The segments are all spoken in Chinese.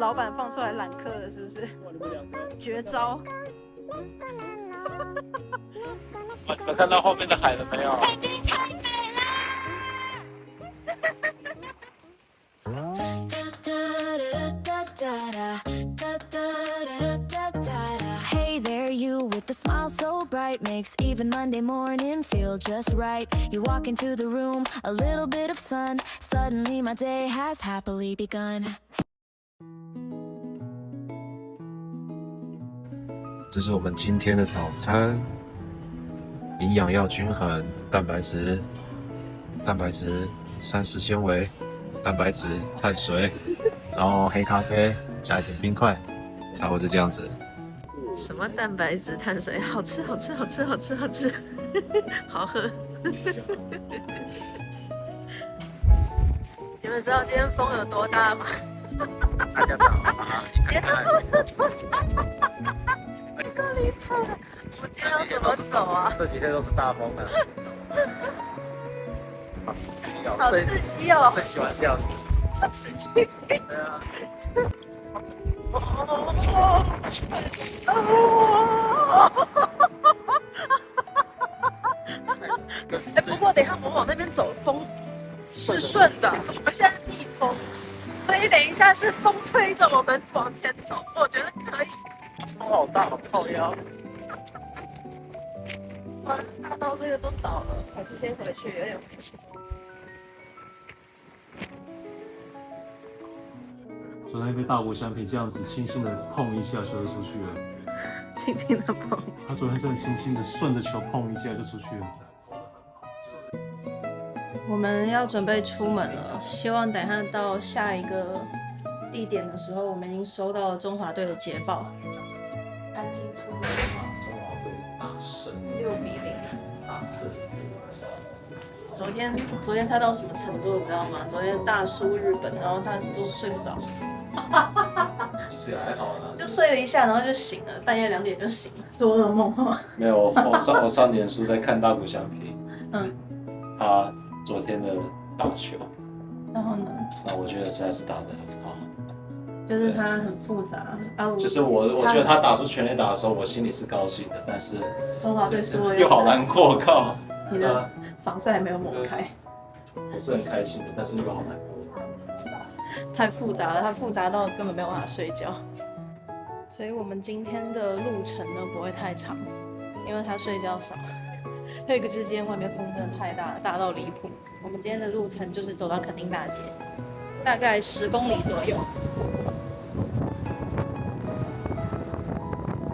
老闆放出來攬客了，是不是？絕招！你們看到後面的海了沒有？肯定太美啦！Hey there, you with the smile so bright makes even Monday morning feel just right. You walk into the room, a little bit of sun. Suddenly my day has happily begun. 這是我們今天的早餐，營養要均衡，蛋白質、膳食纖維、蛋白質、碳水，然後黑咖啡加一點冰塊，差不多就這樣子。什麼蛋白質、碳水，好吃，好吃，好吃，好吃，好吃，好喝。你们知道今天風有多大嗎？大家早啊！今天風有多大？夠離譜了！我今天要怎麼走啊？這幾天都是大風的，好刺激哦！好刺激哦！最喜歡這樣子，好刺激！對啊。不過等一下我往那邊走，風是順的，我們現在逆風，所以等一下是風推着我們往前走，我覺得可以。風好大，好靠腰。哇，大到這個都倒了，還是先回去，有點危險。昨天被大谷翔平這樣子輕輕的碰一下球就出去了，輕輕的碰一下。他昨天真的輕輕的順着球碰一下就出去了。我們要準備出門了，希望等一下到下一個地點的時候，我們已經收到了中華隊的捷報。安心出門。中華隊大勝6-0。大勝。昨天他到什麼程度，你知道嗎？昨天大輸日本，然後他都睡不着。其實也還好啦，就睡了一下，然後就醒了，半夜2點就醒了，做噩夢。沒有，我上臉書在看大谷翔平，他昨天的打球，然後呢？那我覺得實在是打得很好，就是他很複雜啊。就是我覺得他打出全壘打的時候，我心裡是高興的，但是中華隊輸了又好難過，靠！你的防曬還沒有抹開。我是很開心的，但是又好難過。太複雜了，它複雜到根本沒有辦法睡覺。所以我們今天的路程呢不會太長，因為他睡覺少。還有一個就是今天外面風真的太大了，大到離譜。我們今天的路程就是走到墾丁大街，大概10公里左右。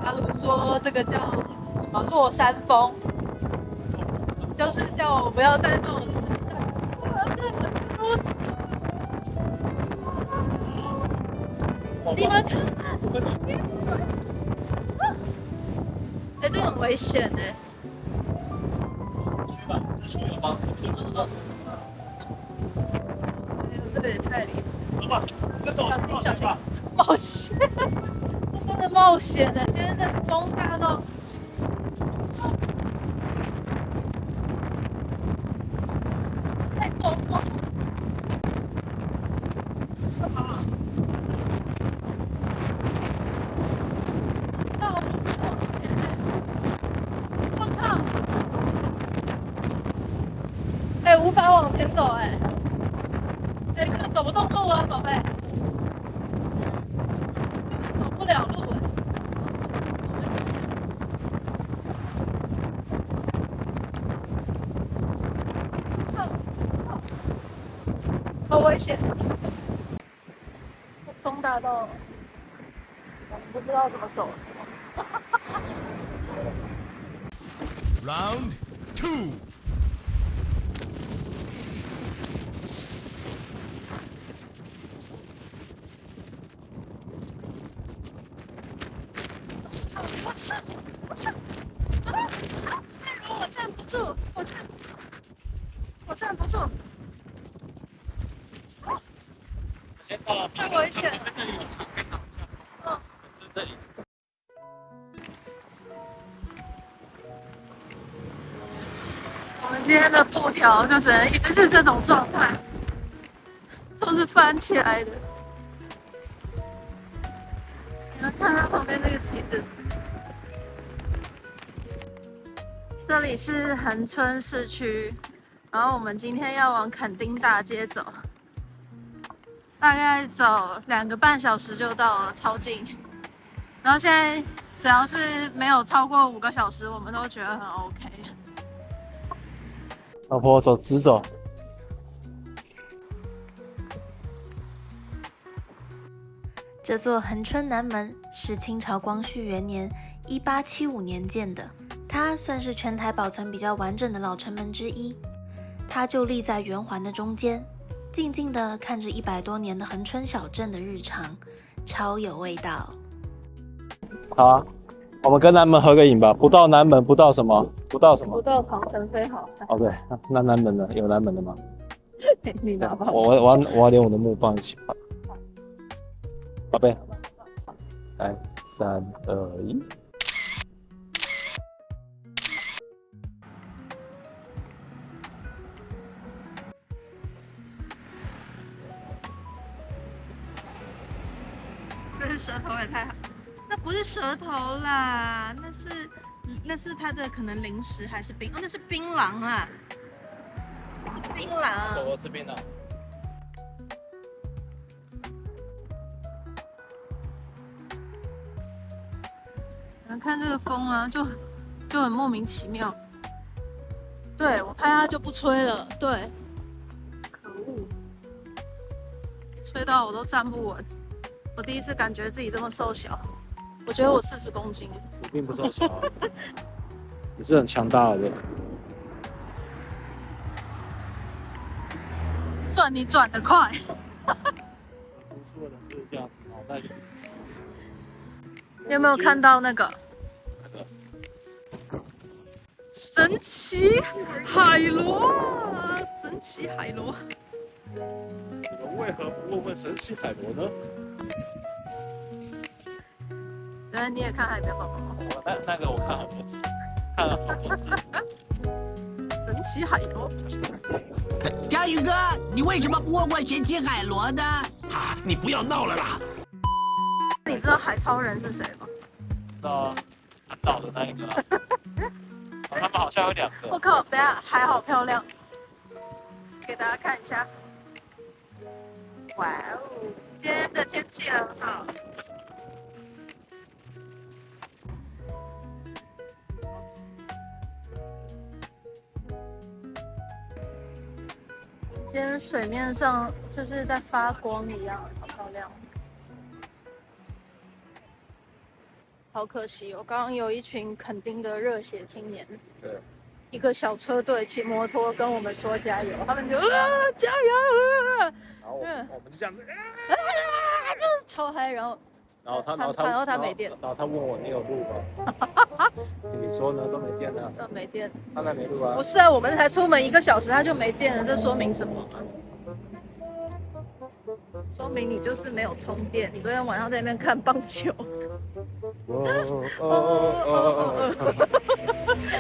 阿魯說這個叫什麼落山風，就是叫我不要戴帽子。你們看啊，這邊，哎，這很危險哎。有房子就這個也太離譜。小心，冒險，真的冒險的。今天這風大到，太重了。無法往前走哎，根本走不動路了，寶貝，根本走不了路哎，好危險，風大到我不知道怎麼走。Round 2。我站不住，我站不住，太危險了。這裡有牆可以擋一下。就是這裡。我們今天的布條就只能一直是這種狀態，都是翻起來的。你們看它旁邊那個旗子。這裡是恆春市區，然後我們今天要往墾丁大街走，大概走2個半小時就到了，超近。然後現在只要是沒有超過5個小時，我們都覺得很 OK。老婆走直走。這座恆春南門是清朝光緒元年1875年建的。它算是全台保存比較完整的老城門之一，它就立在圓環的中間，靜靜地看着100多年的恆春小鎮的日常，超有味道。好啊，我們跟南門合個影吧。不到南門，不到什麼？不到什么？不到长城非好汉。哦，对，那南門呢？有南門的嗎？你拿吧。我要連我的木棒一起拍。寶貝，來，3、2、1。这是舌頭也太好，那不是舌頭啦，那是它的可能零食還是冰哦，那是檳榔啊，是檳榔。我吃檳榔。你们看這個風啊，就很莫名其妙。對，我拍它就不吹了，對，可惡，吹到我都站不穩。我第一次感覺自己這麼瘦小，我覺得我40公斤。你並不瘦小，你是很強大的。算你轉得快。讀書的人就是這樣子，腦袋就是。你有沒有看到那個？神奇海螺，神奇海螺。你們為何不問問神奇海螺呢？原來你也看海綿寶寶嗎？那個我看很多次，看了好多次。神奇海螺。佳宇哥，你為什麼不問問神奇海螺呢？啊，你不要鬧了啦！你知道海超人是誰嗎？知道啊，看到的那一個、啊。他們好像有2個。我靠，等一下海好漂亮，給大家看一下。哇哦，今天的天氣很好。今天水面上就是在發光一樣，好漂亮。好可惜哦，剛剛有一群墾丁的熱血青年，對，一個小車隊騎摩托跟我們說加油，他們就加油，然後我們就這樣子，就是超嗨，然後他沒電，然後他問我你有錄嗎？你說呢？都沒電了。沒電。他那沒錄啊？不是啊，我們才出門1個小時他就沒電了，這說明什麼啊？說明你就是沒有充電。你昨天晚上在那邊看棒球。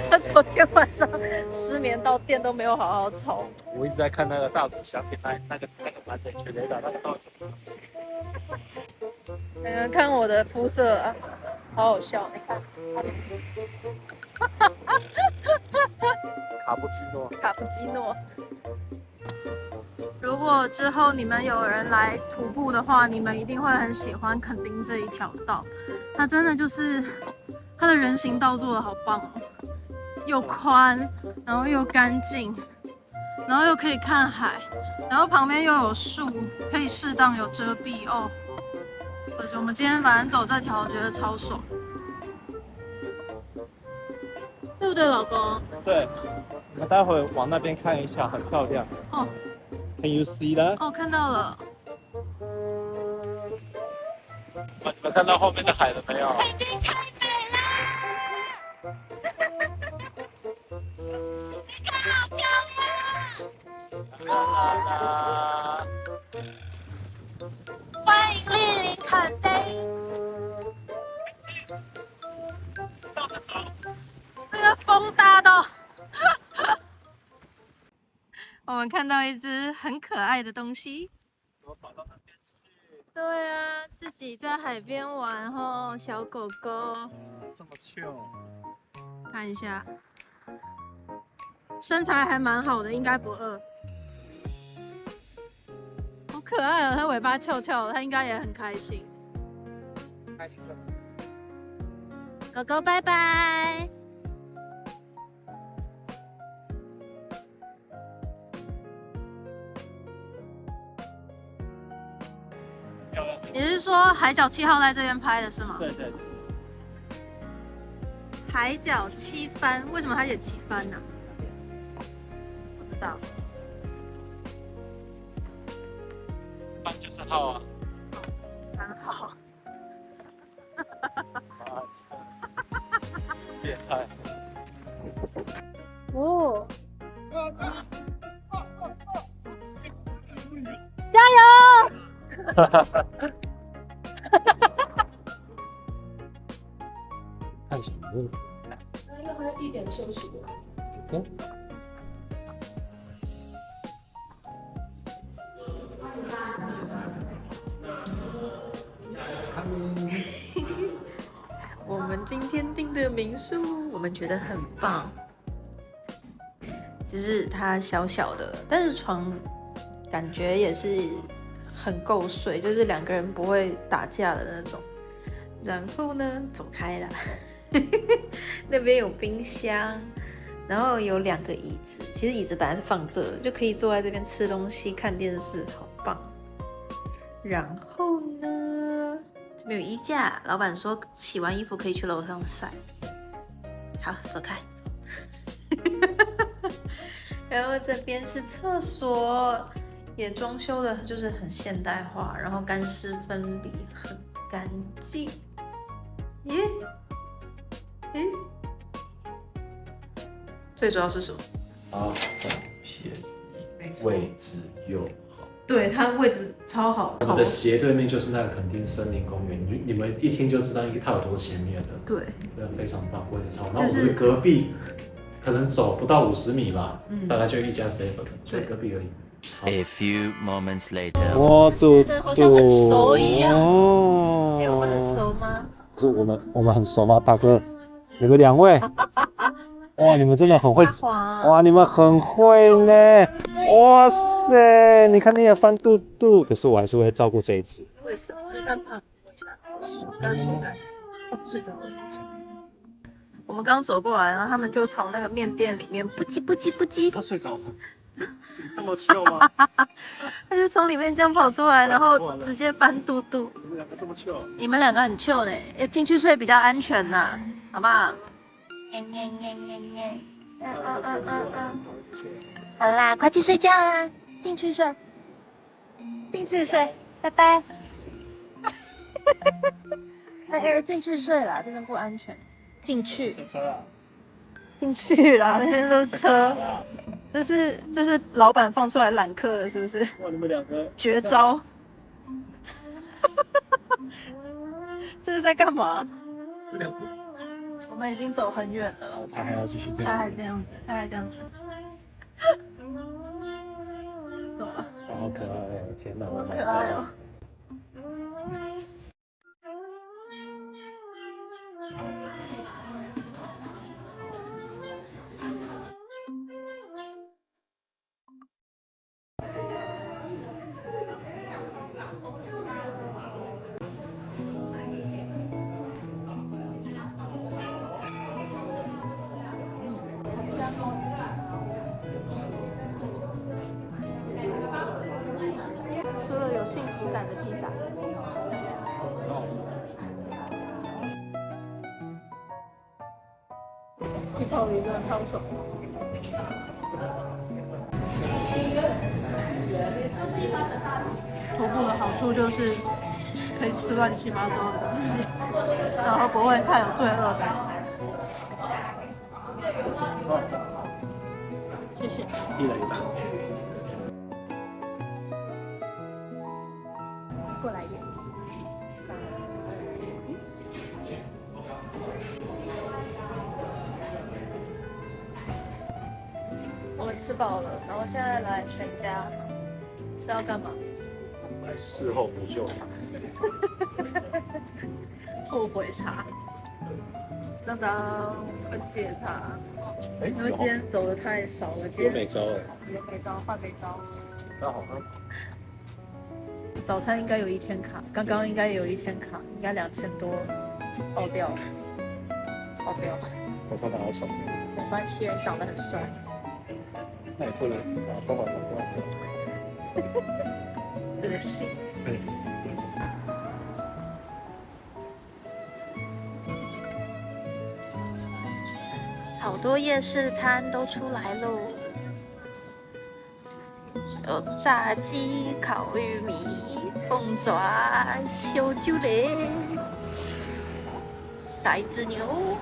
他昨天晚上失眠到電都沒有好好充。我一直在看那個大鼓響品，那個滿嘴全壘打，那個到底怎麼？你們看我的膚色啊，好好笑，你看。卡布基諾。卡布基諾。如果之後你們有人來徒步的話，你們一定會很喜歡墾丁這一條道。它真的就是它的人行道做得好棒哦，又寬，然後又乾淨，然後又可以看海，然後旁邊又有樹，可以適當有遮蔽哦。我們今天反正走這條，我覺得超爽，對不對，老公？對，我們待會往那邊看一下，很漂亮。哦。Can you see that？ 哦，看到了。你們看到後面的海了沒有？墾丁開美啦！你看好漂亮！歡迎蒞臨墾丁。這個風大到。我們看到一隻很可愛的東西。我跑到那邊去。对啊，自己在海邊玩吼，小狗狗。這麼 chill。看一下，身材還蠻好的，應該不餓。好可愛哦，它尾巴翹翹的，它應該也很開心。開心真的。狗狗拜拜。你是說海角7號在這邊拍的是嗎？對對。海角七番，為什麼它寫七番呢？不知道。番就是號啊。番號。啊，真的是變態。哦。加油！哈哈哈。看起来还有一点休息的。嗯。我们今天訂的民宿，我們覺得很棒，就是它小小的，但是床感覺也是很夠睡，就是兩個人不會打架的那種。然後呢，走開了。那邊有冰箱，然後有2個椅子。其實椅子本來是放這的，就可以坐在這邊吃東西、看電視，好棒。然後呢，這邊有衣架，老闆說洗完衣服可以去樓上曬。好，走開。然後這邊是廁所，也裝修的就是很現代化，然後乾濕分離，很乾淨。耶。最主要是什麼？它很便宜，位置又好。对，它位置超好。我们的斜对面就是那個墾丁森林公園，你們一聽就知道它有多前面了。對，非常棒，位置超好。然後我們的隔壁可能走不到50米吧，大概就一家 Seven， 就隔壁而已。A few moments later， 我嘟嘟，好像很熟一樣。哦，我们很熟嗎？不是我們很熟嗎？大哥，你們2位，哇，你們真的很會，哇，你們很會呢，哇塞，你看你也翻肚肚，可是我還是會照顧這一隻。為什麼？你看胖，剛醒來，睡着了。我們剛走過來，然後他們就從那個麵店裡面不嘰，他睡着了，這麼糗嗎？他就從裡面這樣跑出來，然後直接翻肚肚。你們2個這麼糗？你們2個很糗嘞，進去睡比較安全吶，好不好？好啦，快去睡覺啦，進去睡，拜拜。進去睡啦，這邊不安全。進去啦，那邊都是車。這是老闆放出來攬客的，是不是？哇，你們2個絕招。這是在幹嘛？我們已經走很遠了。他還要繼續這樣。他還這樣子。走了。好可愛，天哪！好可愛哦。除了有幸福感的披薩，一头鱼真的超爽。徒步的好處就是可以吃亂七八糟的東西，然後不會太有罪惡感。謝謝。一人一半。過來一點。3、2、1。我們吃飽了，然後現在來全家是要幹嘛？來事後補救茶。後悔茶，真的分解茶。因為今天走的太少了，今天有美招哎，有美招换美招，美招好喝。早餐应该有1000卡，刚刚应该也有1000卡，应該2000多，爆掉了，爆掉了。我头发好醜，没關係，你長得很帥。那也不能把頭髮弄斷。惡心。好多夜市攤都出來嘍，有炸雞、烤玉米、鳳爪、小酒類、骰子牛、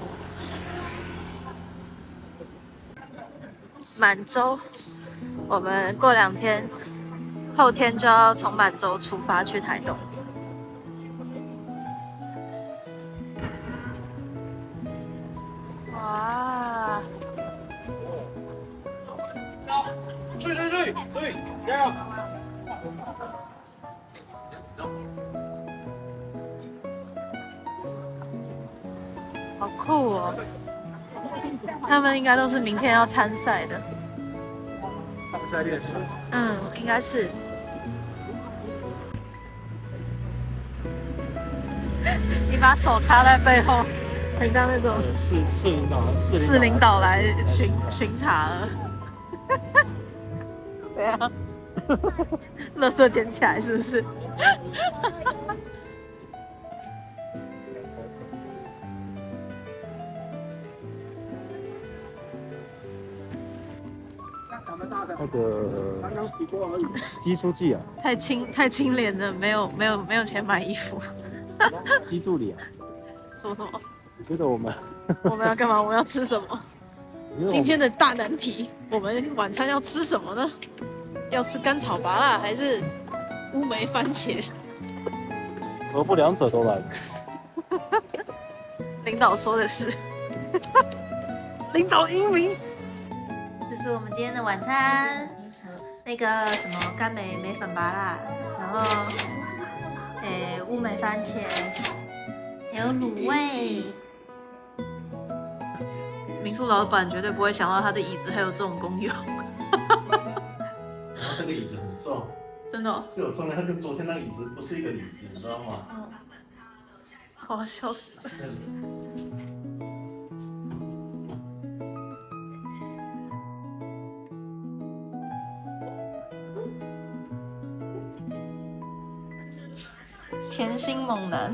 滿洲。我們過2天，後天就要從滿洲出發去台東。哇！對，加油！好酷哦！他們應該都是明天要參賽的。參賽練習。嗯，應該是。你把手插在背後，很像那種市領導來巡查了。對啊，垃圾撿起來是不是？那個基礎劑啊，太清廉了，沒有錢買衣服。基助理啊。說什麼？你覺得我們要幹嘛？我們要吃什麼？今天的大難題，我們晚餐要吃什麼呢？要吃甘草芭樂還是烏梅番茄？何不兩者都來？領導說的是，領導英明。這是我們今天的晚餐，那個什麼甘梅粉芭樂，然後烏梅番茄，還有滷味。民宿老闆絕對不會想到他的椅子還有這種功用。然後這個椅子很重，真的、哦、是有重量，它跟昨天那個椅子不是一個椅子，你知道嗎？嗯，好笑死了。甜心猛男，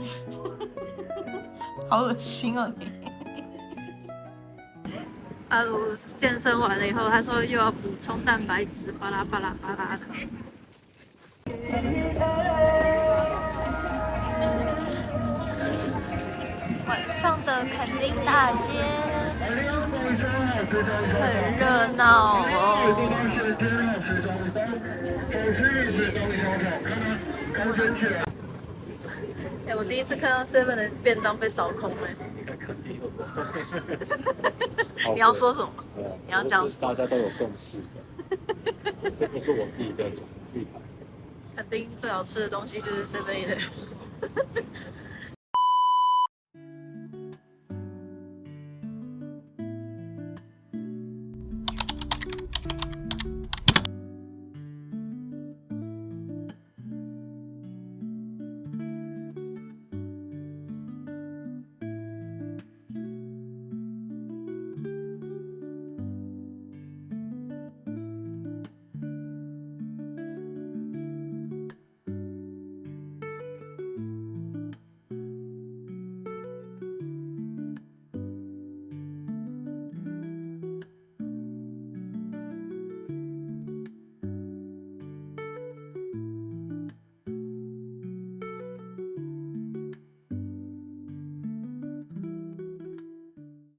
好惡心哦你！阿魯健身完了以後，他說又要補充蛋白質，巴拉巴拉巴拉的。晚上的墾丁大街很熱鬧哦。我第一次看到 Seven 的便當被掃空了。你要說什麼？你要講什麼？大家都有共識，這不是我自己在講，自己看。墾丁最好吃的東西就是 7-11。